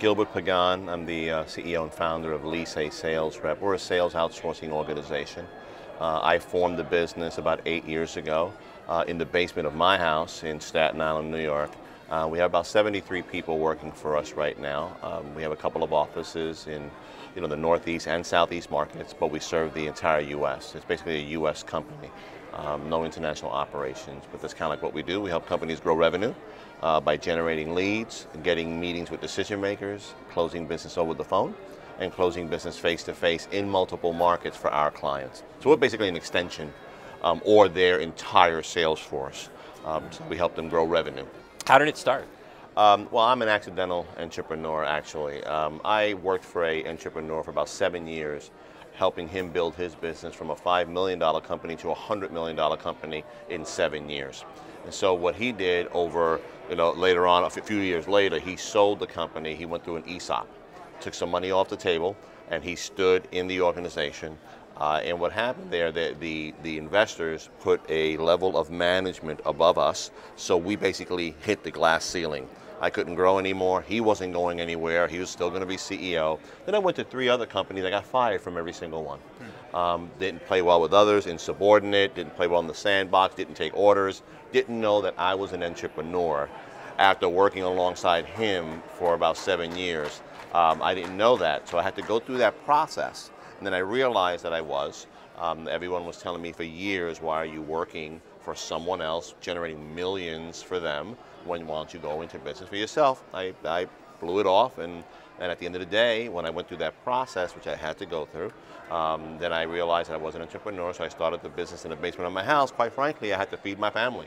Gilbert Pagan. I'm the CEO and founder of Lease a Sales Rep. We're a sales outsourcing organization. I formed the business about 8 years ago in the basement of my house in Staten Island, New York. We have about 73 people working for us right now. We have a couple of offices in the Northeast and Southeast markets, but we serve the entire U.S. It's basically a U.S. company. No international operations, but that's kind of like what we do. We help companies grow revenue by generating leads, getting meetings with decision makers, closing business over the phone, and closing business face-to-face in multiple markets for our clients. So we're basically an extension or their entire sales force. So we help them grow revenue. How did it start? Well, I'm an accidental entrepreneur, actually. I worked for an entrepreneur for about 7 years, helping him build his business from a $5 million company to a $100 million company in 7 years. And so what he did over, later on, a few years later, he sold the company. He went through an ESOP, took some money off the table, and he stood in the organization. And what happened there, the investors put a level of management above us, so we basically hit the glass ceiling. I couldn't grow anymore. He wasn't going anywhere. He was still going to be CEO. Then I went to 3 other companies. I got fired from every single one. Didn't play well with others, insubordinate, didn't play well in the sandbox, didn't take orders, didn't know that I was an entrepreneur. After working alongside him for about 7 years, I didn't know that, so I had to go through that process. And then I realized that I was. Everyone was telling me for years, why are you working for someone else, generating millions for them, why don't you go into business for yourself? I blew it off, and at the end of the day, when I went through that process, which I had to go through, then I realized that I was an entrepreneur, so I started the business in the basement of my house. Quite frankly, I had to feed my family.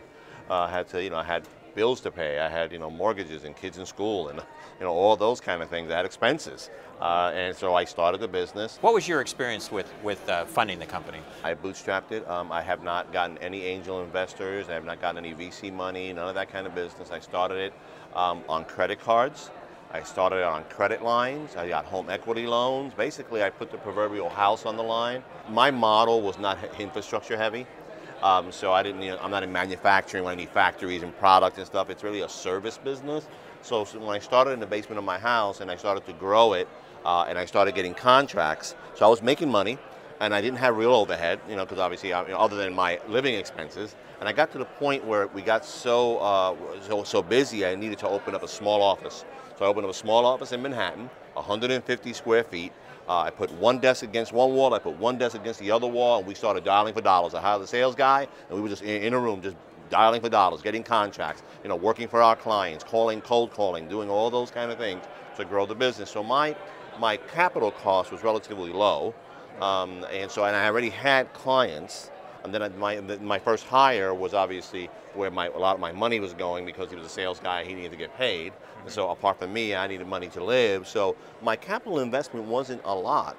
I had bills to pay. I had, mortgages and kids in school and, all those kind of things. I had expenses. And so I started the business. What was your experience with funding the company? I bootstrapped it. I have not gotten any angel investors. I have not gotten any VC money, none of that kind of business. I started it on credit cards. I started it on credit lines. I got home equity loans. Basically, I put the proverbial house on the line. My model was not infrastructure heavy. So I'm not in manufacturing, any factories and product and stuff. It's really a service business. So when I started in the basement of my house and I started to grow it, and I started getting contracts, so I was making money, and I didn't have real overhead, because obviously, other than my living expenses. And I got to the point where we got so busy, I needed to open up a small office. So I opened up a small office in Manhattan, 150 square feet. I put one desk against one wall, I put one desk against the other wall, and we started dialing for dollars. I hired a sales guy, and we were just in a room, just dialing for dollars, getting contracts, working for our clients, cold calling, doing all those kind of things to grow the business. So my capital cost was relatively low, and I already had clients. And then my first hire was obviously where a lot of my money was going, because he was a sales guy, he needed to get paid. And so apart from me, I needed money to live. So my capital investment wasn't a lot.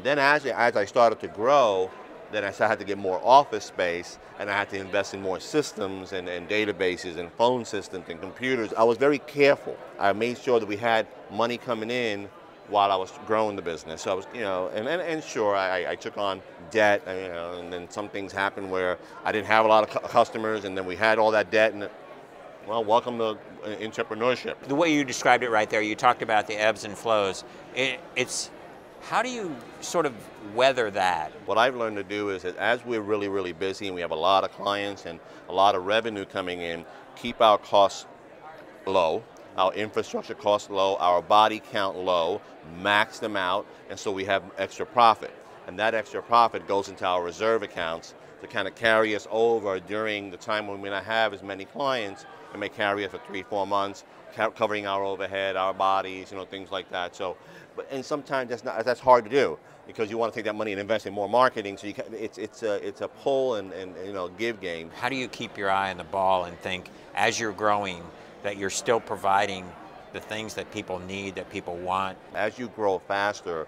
Then as I started to grow, then I had to get more office space, and I had to invest in more systems and databases and phone systems and computers. I was very careful. I made sure that we had money coming in while I was growing the business. So I was, and sure, I took on debt, and then some things happened where I didn't have a lot of customers, and then we had all that debt, and well, welcome to entrepreneurship. The way you described it right there, you talked about the ebbs and flows. It's how do you sort of weather that? What I've learned to do is that as we're really, really busy and we have a lot of clients and a lot of revenue coming in, keep our costs low, our infrastructure costs low, our body count low, max them out, and so we have extra profit. And that extra profit goes into our reserve accounts to kind of carry us over during the time when we don't have as many clients. It may carry us for 3-4 months, covering our overhead, our bodies, things like that. So, and sometimes that's hard to do, because you want to take that money and invest in more marketing. So it's a pull and give game. How do you keep your eye on the ball and think, as you're growing, that you're still providing the things that people need, that people want? As you grow faster,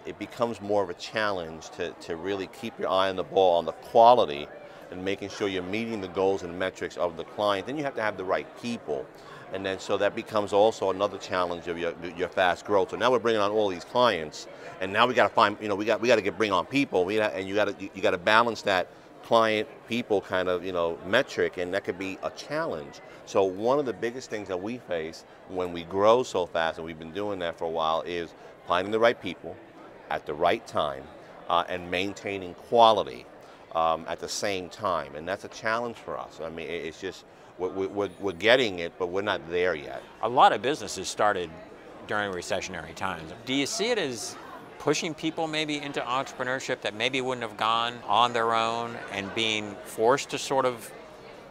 it becomes more of a challenge to really keep your eye on the ball on the quality and making sure you're meeting the goals and metrics of the client. Then you have to have the right people. And then so that becomes also another challenge of your fast growth. So now we're bringing on all these clients, and now we got to find, we got to bring on people. And you got to balance that client people kind of, metric, and that could be a challenge. So one of the biggest things that we face when we grow so fast, and we've been doing that for a while, is finding the right people at the right time and maintaining quality at the same time. And that's a challenge for us. I mean, it's just, we're getting it, but we're not there yet. A lot of businesses started during recessionary times. Do you see it as pushing people maybe into entrepreneurship that maybe wouldn't have gone on their own and being forced to sort of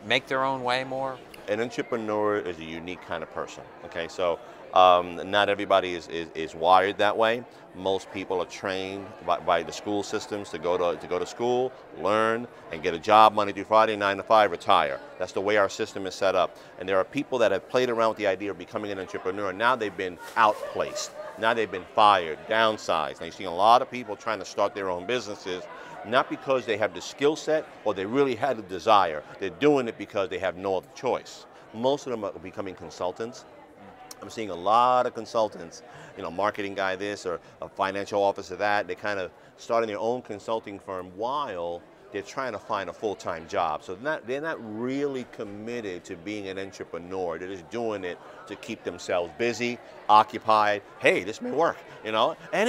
make their own way more? An entrepreneur is a unique kind of person. Okay, so not everybody is wired that way. Most people are trained by the school systems to go to school, learn, and get a job Monday through Friday, 9 to 5, retire. That's the way our system is set up. And there are people that have played around with the idea of becoming an entrepreneur, and now they've been outplaced. Now they've been fired, downsized. Now you're seeing a lot of people trying to start their own businesses, not because they have the skill set or they really had a desire. They're doing it because they have no other choice. Most of them are becoming consultants. I'm seeing a lot of consultants, marketing guy this or a financial officer that. They're kind of starting their own consulting firm while they're trying to find a full-time job. So they're not really committed to being an entrepreneur. They're just doing it to keep themselves busy, occupied. Hey, this may work, and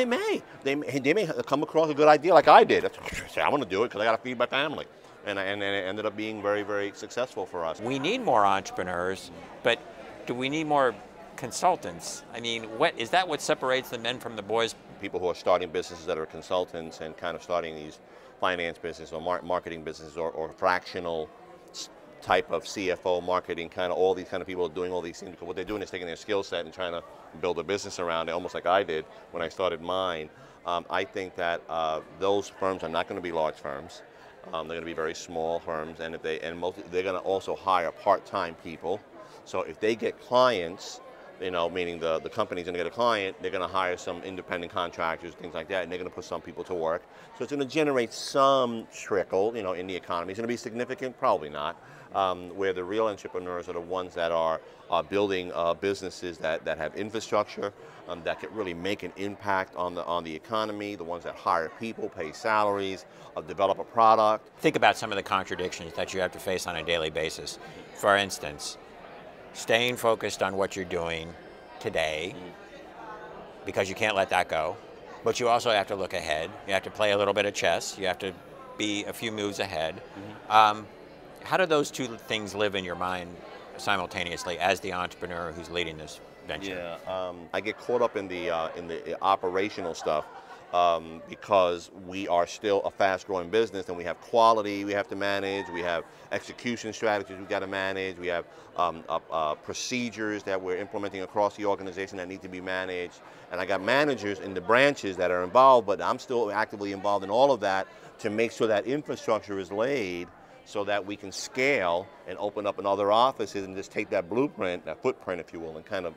it may. They may come across a good idea like I did. I want to do it because I got to feed my family. And it ended up being very, very successful for us. We need more entrepreneurs, but do we need more consultants? I mean, is that what separates the men from the boys? People who are starting businesses that are consultants and kind of starting these finance business or marketing business or fractional type of CFO marketing, kind of all these kind of people are doing all these things because what they're doing is taking their skill set and trying to build a business around it, almost like I did when I started mine. I think that those firms are not going to be large firms. They're going to be very small firms, and they're going to also hire part-time people. So if they get clients, meaning the company's going to get a client, they're going to hire some independent contractors, things like that, and they're going to put some people to work. So it's going to generate some trickle, in the economy. It's going to be significant, probably not. Where the real entrepreneurs are the ones that are building businesses that have infrastructure, that can really make an impact on the economy, the ones that hire people, pay salaries, develop a product. Think about some of the contradictions that you have to face on a daily basis. For instance, staying focused on what you're doing today, because you can't let that go, but you also have to look ahead. You have to play a little bit of chess. You have to be a few moves ahead. How do those two things live in your mind simultaneously as the entrepreneur who's leading this venture? Yeah, I get caught up in the operational stuff because we are still a fast-growing business, and we have quality we have to manage. We have execution strategies we got to manage. We have procedures that we're implementing across the organization that need to be managed. And I got managers in the branches that are involved, but I'm still actively involved in all of that to make sure that infrastructure is laid so that we can scale and open up in other offices and just take that blueprint, that footprint, if you will, and kind of,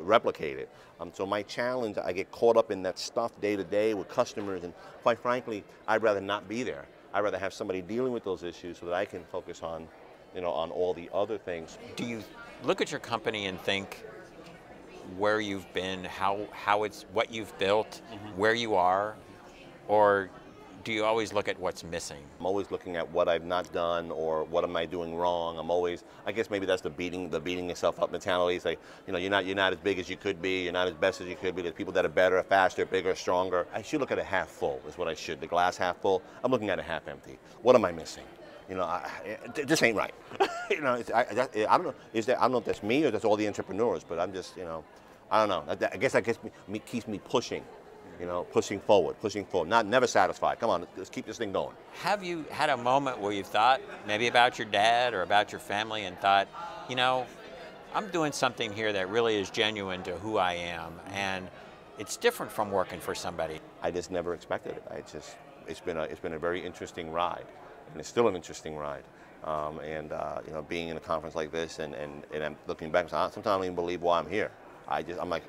replicate it. So my challenge, I get caught up in that stuff day to day with customers, and quite frankly, I'd rather not be there. I'd rather have somebody dealing with those issues so that I can focus on, on all the other things. Do you look at your company and think where you've been, how it's what you've built, where you are, or do you always look at what's missing? I'm always looking at what I've not done or what am I doing wrong. I guess maybe that's the beating yourself up mentality. It's like, you're not as big as you could be, you're not as best as you could be. There's people that are better, faster, bigger, stronger. I should look at it half full, is what I should. The glass half full. I'm looking at it half empty. What am I missing? This ain't right. I don't know. I don't know if that's me or that's all the entrepreneurs, but I'm just, I don't know. I guess that keeps me pushing. Pushing forward, never satisfied. Come on, let's keep this thing going. Have you had a moment where you've thought maybe about your dad or about your family and thought, I'm doing something here that really is genuine to who I am, and it's different from working for somebody? I just never expected it. It's been a very interesting ride, and it's still an interesting ride. Being in a conference like this, and I'm looking back, sometimes I don't even believe why I'm here. I'm like,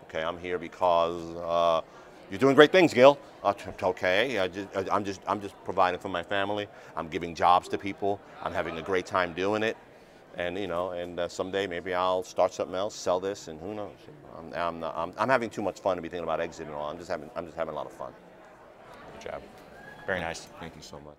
okay, I'm here because you're doing great things, Gil. Okay, I'm just providing for my family. I'm giving jobs to people. I'm having a great time doing it, and someday maybe I'll start something else, sell this, and who knows? I'm having too much fun to be thinking about exit and all. I'm just having a lot of fun. Good job. Very nice. Thank you so much.